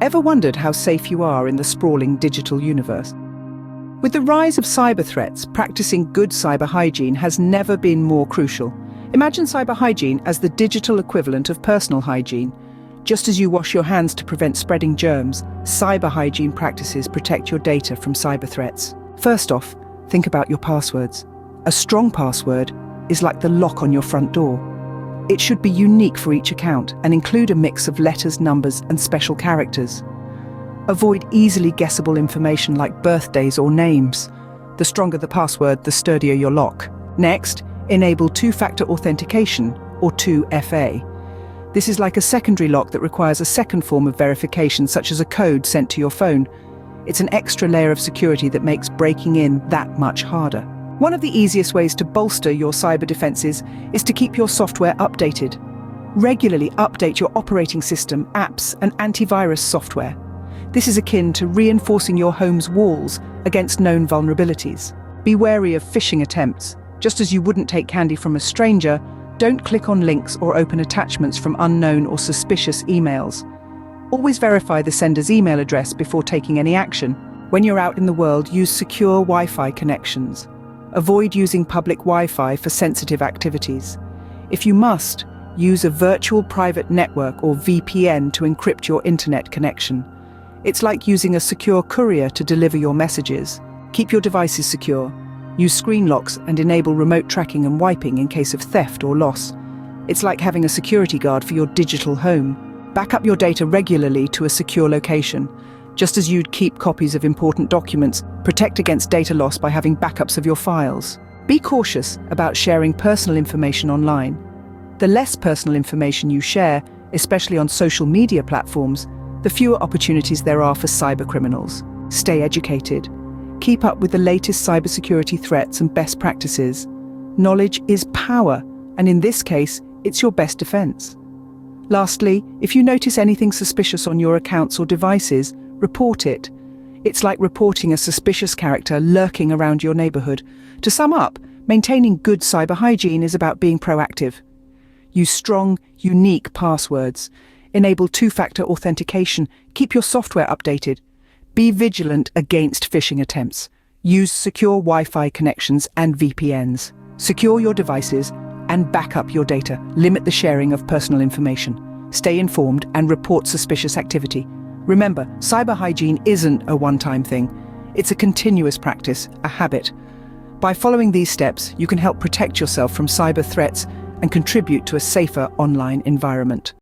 Ever wondered how safe you are in the sprawling digital universe? With the rise of cyber threats, practicing good cyber hygiene has never been more crucial. Imagine cyber hygiene as the digital equivalent of personal hygiene. Just as you wash your hands to prevent spreading germs, cyber hygiene practices protect your data from cyber threats. First off, think about your passwords. A strong password is like the lock on your front door. It should be unique for each account and include a mix of letters, numbers, and special characters. Avoid easily guessable information like birthdays or names. The stronger the password, the sturdier your lock. Next, enable two-factor authentication, or 2FA. This is like a secondary lock that requires a second form of verification, such as a code sent to your phone. It's an extra layer of security that makes breaking in that much harder. One of the easiest ways to bolster your cyber defenses is to keep your software updated. Regularly update your operating system, apps, and antivirus software. This is akin to reinforcing your home's walls against known vulnerabilities. Be wary of phishing attempts. Just as you wouldn't take candy from a stranger, don't click on links or open attachments from unknown or suspicious emails. Always verify the sender's email address before taking any action. When you're out in the world, use secure Wi-Fi connections. Avoid using public Wi-Fi for sensitive activities. If you must, use a virtual private network or VPN to encrypt your internet connection. It's like using a secure courier to deliver your messages. Keep your devices secure. Use screen locks and enable remote tracking and wiping in case of theft or loss. It's like having a security guard for your digital home. Back up your data regularly to a secure location. Just as you'd keep copies of important documents, protect against data loss by having backups of your files. Be cautious about sharing personal information online. The less personal information you share, especially on social media platforms, the fewer opportunities there are for cybercriminals. Stay educated. Keep up with the latest cybersecurity threats and best practices. Knowledge is power, and in this case, it's your best defense. Lastly, if you notice anything suspicious on your accounts or devices, report it. It's like reporting a suspicious character lurking around your neighborhood. To sum up, maintaining good cyber hygiene is about being proactive. Use strong, unique passwords. Enable two-factor authentication. Keep your software updated. Be vigilant against phishing attempts. Use secure Wi-Fi connections and VPNs. Secure your devices and back up your data. Limit the sharing of personal information. Stay informed and report suspicious activity. Remember, cyber hygiene isn't a one-time thing. It's a continuous practice, a habit. By following these steps, you can help protect yourself from cyber threats and contribute to a safer online environment.